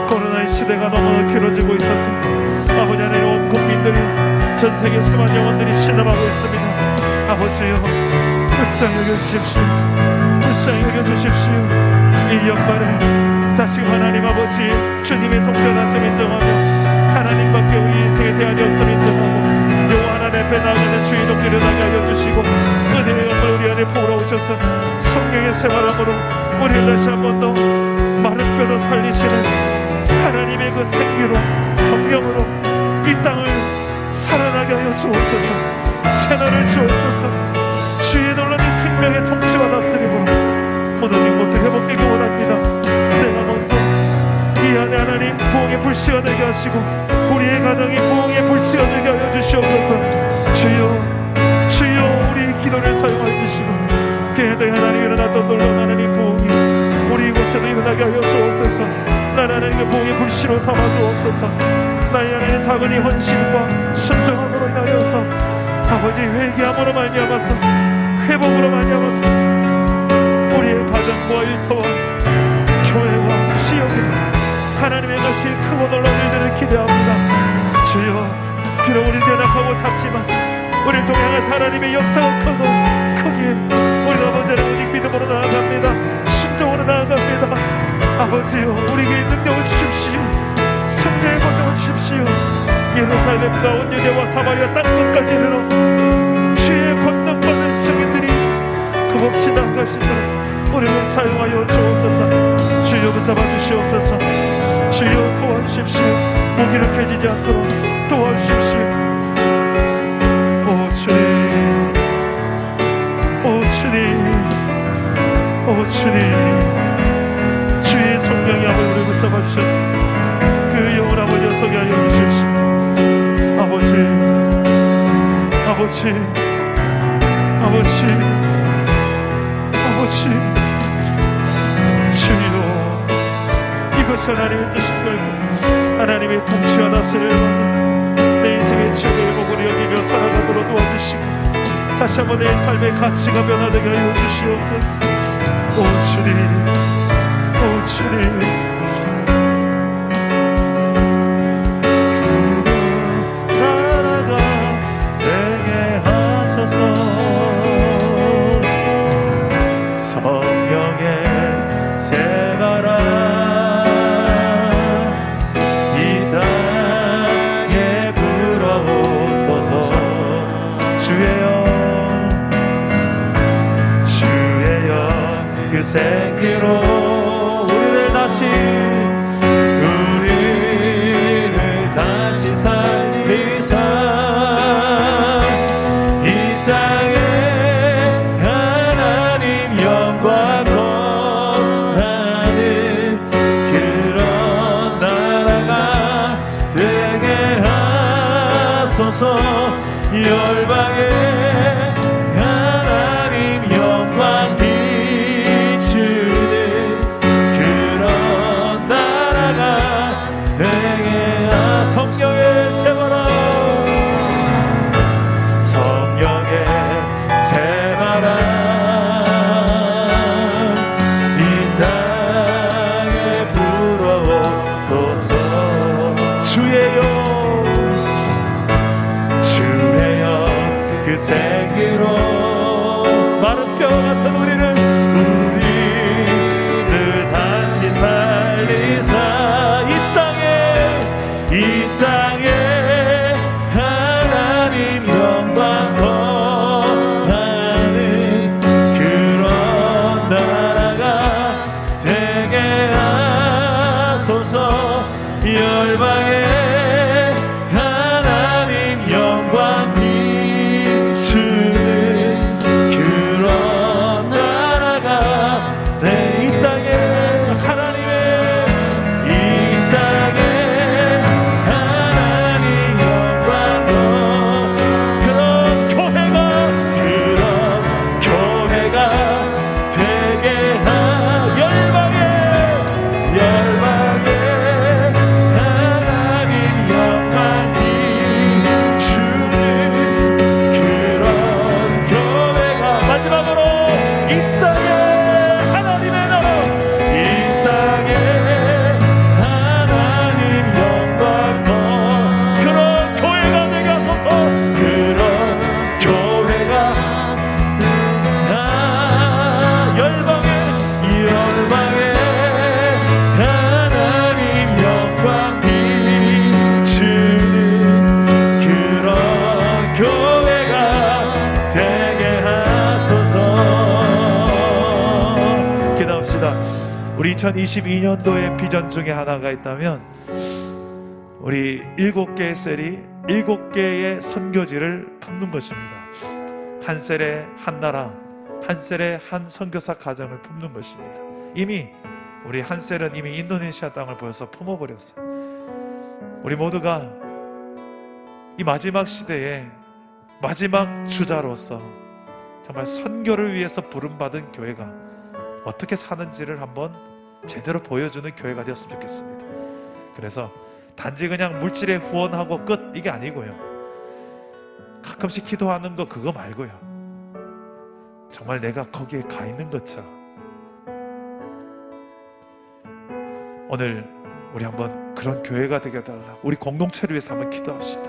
코로나의 시대가 너무 길어지고 있어서 아버지 하나님, 온 국민들이, 전 세계 수많은 영혼들이 신음하고 있습니다. 아버지여, 불쌍히 여겨주십시오. 불쌍히 여겨주십시오. 이 연말에 다시금 하나님 아버지, 주님의 통치와 다스림 인정하며 하나님밖에 우리 인생에 대안이 없음을 인정하고 여호와 하나님 앞에 나아가는 주의 종들이 일어나게 하여 주시고, 은혜의 영을 우리 안에 부어오셔서 성령의 생활함으로 우리를 다시 한 번 더 마른 뼈로 살리시는 하나님의 그 생기로, 성령으로 이 땅을 살아나게 하여 주옵소서. 새날을 주옵소서. 주의 놀라는 생명의 통치와 다스림으로 모든 것도 회복되기 원합니다. 내가 먼저 이 안에 하나님 부흥의 불씨가 되게 하시고, 우리의 가정이 부흥의 불씨가 되게 하여 주시옵소서. 주여, 주여, 우리의 기도를 사용하여 주시고, 교회에 하나님 일어났던 놀라운 하나님의 부흥이 우리 이곳에도 일어나게 하여 주옵소서. 나를 하나님의 부흥의 불씨로 삼아 주옵소서. 나의 하나님의 작은 이 헌신과 순종함으로 인하여서 아버지, 회개함으로 말미암아서, 회복으로 말미암아서 우리의 가정과 일터와 교회와 지역에 하나님의 것이 크고 놀라운 일들을 기대합니다. 주여, 비록 우리는 연약하고 작지만 우리를 통해 하나님의 역사가 크고 크기에 우리 아버지는 오직 믿음으로 나아갑니다. 순종으로 나아갑니다. 아버지여, 우리에게 능력을 주십시오. 성령의 권능을 주십시오. 예루살렘과 온 유대와 사마리아 땅 끝까지 이르러 주의 권능받는 증인들이 겁없이 나아가시도록 우리를 사용하여 주옵소서. 주여, 붙잡아 주시옵소서. 주여, 도와주십시오. 무기력해지지 않도록 도와주십시오. 오 주님, 오 주님, 오 주님, 주의 성령이 아버지 우리를 붙잡아 주셔서 그 영혼 아버지와 서게 하여 주십시오. 아버지, 아버지, 아버지, 아버지, 주여, 이것이 하나님의 뜻인 걸, 하나님의 통치와 다스림을 받는 내 인생의 최고의 복을 소중하고 여기며 살아가도록 도와주시고 다시 한번 내 삶의 가치가 변화되게 하여 주시옵소서. 오 주님, 오 주님, 생기로 우리를 다시 살리사 이 땅에 하나님 영광 거하는 그런 나라가 되게 하소서. 열방에 하나님 영광 마른 뼈 같은 우리를 다시 살리사 이 땅에 하나님 영광 거하는 그런 나라가 되게 하소서. 열방에 하나님 영광 우리 2022년도의 비전 중에 하나가 있다면 우리 7개의 셀이 7개의 선교지를 품는 것입니다. 한 셀에 한 나라, 한 셀에 한 선교사 가정을 품는 것입니다. 이미 우리 한 셀은 이미 인도네시아 땅을 벌써 품어버렸어요. 우리 모두가 이 마지막 시대에 마지막 주자로서 정말 선교를 위해서 부름받은 교회가 어떻게 사는지를 한번 제대로 보여주는 교회가 되었으면 좋겠습니다. 그래서 단지 그냥 물질에 후원하고 끝 이게 아니고요, 가끔씩 기도하는 거 그거 말고요, 정말 내가 거기에 가 있는 것처럼 오늘 우리 한번 그런 교회가 되게 해달라고 우리 공동체를 위해서 한번 기도합시다.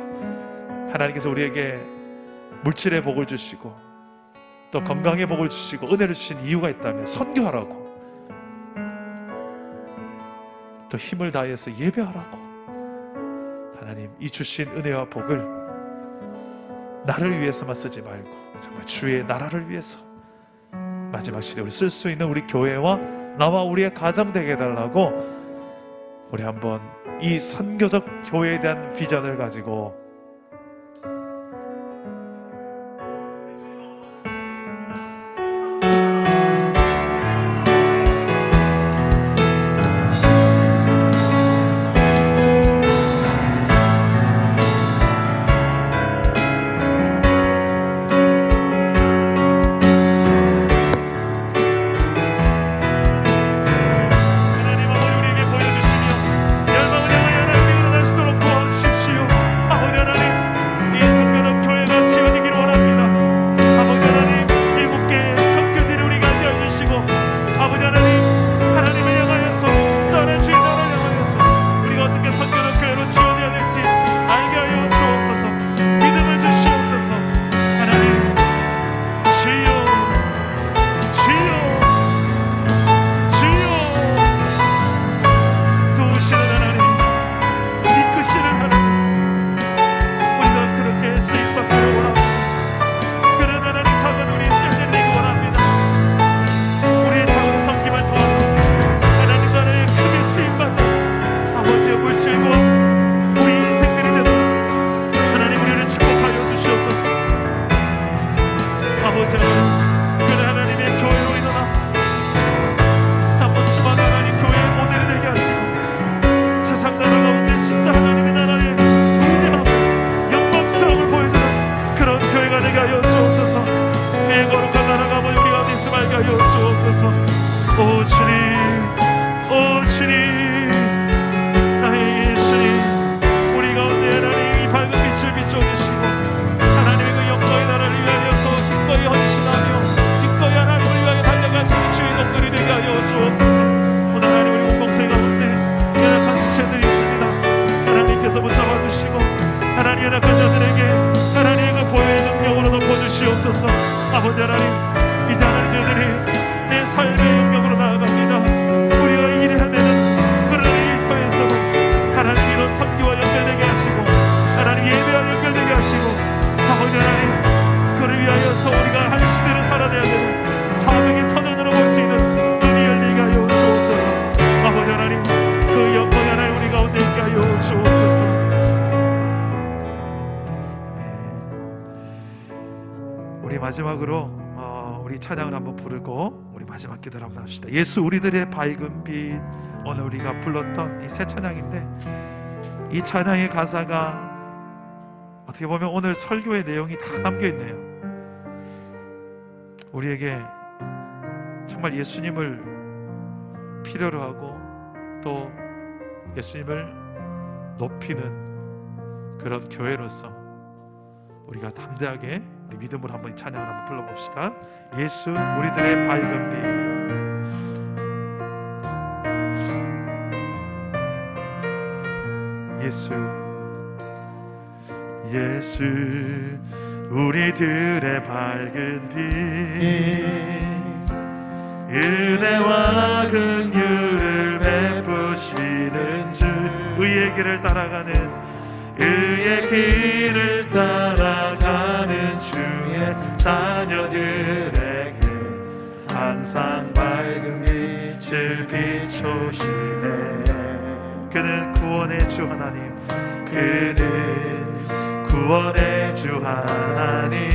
하나님께서 우리에게 물질의 복을 주시고 또 건강의 복을 주시고 은혜를 주신 이유가 있다면 선교하라고, 또 힘을 다해서 예배하라고. 하나님, 이 주신 은혜와 복을 나를 위해서만 쓰지 말고 정말 주의 나라를 위해서 마지막 시대에 우리 쓸 수 있는 우리 교회와 나와 우리의 가정 되게 해달라고 우리 한번 이 선교적 교회에 대한 비전을 가지고 마지막으로 우리 찬양을 한번 부르고 우리 마지막 기도를 한번 합시다. 예수 우리들의 밝은 빛. 오늘 우리가 불렀던 이 새 찬양인데, 이 찬양의 가사가 어떻게 보면 오늘 설교의 내용이 다 담겨 있네요. 우리에게 정말 예수님을 필요로 하고 또 예수님을 높이는 그런 교회로서 우리가 담대하게 우리 믿음으로 한번 이 찬양을 한번 불러봅시다. 예수 우리들의 밝은 빛. 예수 우리들의 밝은 빛, 은혜와 긍휼을 베푸시는 주, 의의 길을 따라가는 주의 자녀들에게 항상 밝은 빛을 비추시네. 그는 구원의 주 하나님, 그는 구원의 주 하나님,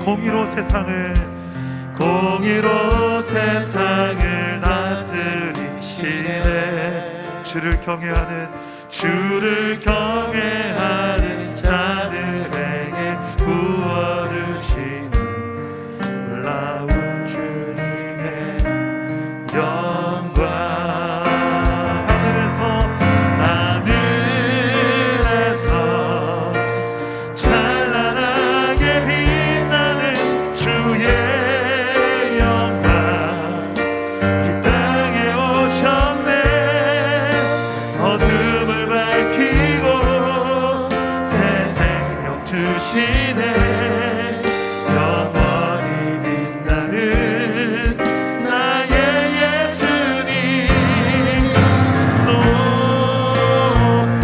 공의로 세상을 다스리시네. 주를 경외하는 자들에게 부어주시는 놀라운 주님의 영광. 하늘에서 찬란하게 빛나는 주의 영광, 이 땅에 오셨네. 어둠을 밝히고 새 생명 주시네. 영원히 빛나는 나의 예수님, 높이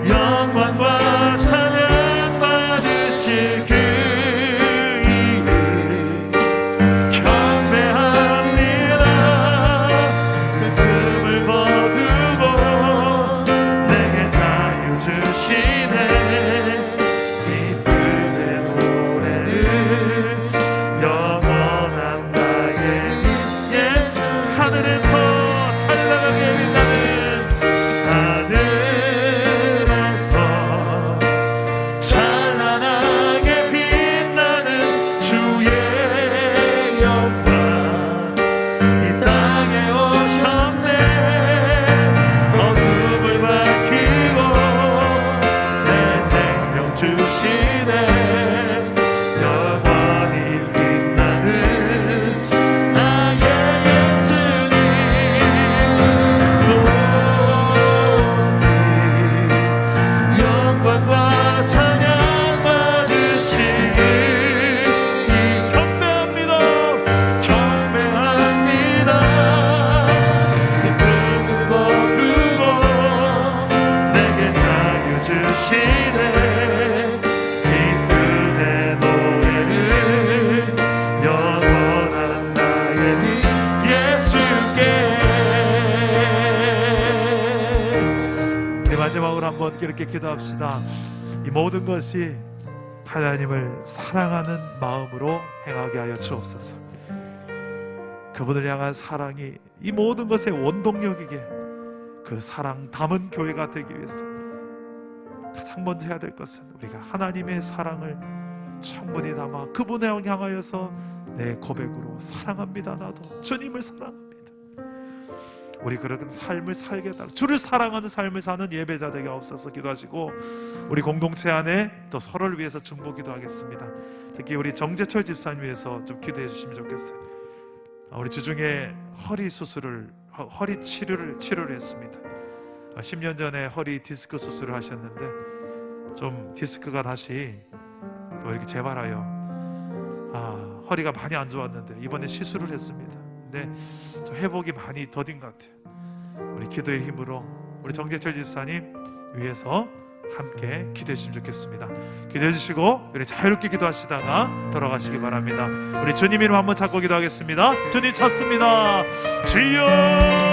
영광과 찬양 받으실 그 이름 경배합니다. 슬픔을 거두고 내게 자유 주시네. 기쁨의 노래를 영원한 나의 예수. 하늘에서 찬란하게 빛나는, 하늘에서 찬란하게 빛나는 주의 영광, 이 땅에 오셨네. 어둠을 밝히고 새 생명 주시네. 영원히 빛나는 나의 예수님, 높이 영광과 찬양 받으시길 경배합니다. 슬픔을 거두고 내게 자유 주시네. 기쁨의 노래를 영원한 나의 예수께. 우리 마지막으로 한번 이렇게 기도합시다. 이 모든 것이 하나님을 사랑하는 마음으로 행하게 하여 주옵소서. 그분을 향한 사랑이 이 모든 것의 원동력이게, 그 사랑 담은 교회가 되기 위해서 가장 먼저 해야 될 것은 우리가 하나님의 사랑을 충분히 담아 그분을 향하여서 내 고백으로 사랑합니다. 나도 주님을 사랑합니다. 우리 그런 삶을 살게 해달라. 주를 사랑하는 삶을 사는 예배자 되게 없어서 기도하시고, 우리 공동체 안에 또 서로를 위해서 중보 기도하겠습니다. 특히 우리 정재철 집사님 위해서 좀 기도해 주시면 좋겠어요. 우리 주중에 허리 치료를 했습니다. 10년 전에 허리 디스크 수술을 하셨는데 좀 디스크가 다시 또 이렇게 재발하여 허리가 많이 안 좋았는데 이번에 시술을 했습니다. 근데 좀 회복이 많이 더딘 것 같아요. 우리 기도의 힘으로 우리 정재철 집사님 위해서 함께 기도해 주시면 좋겠습니다. 기도해 주시고 우리 자유롭게 기도하시다가 돌아가시기 바랍니다. 우리 주님 이름 한번 찾고 기도하겠습니다. 주님 찾습니다. 주여.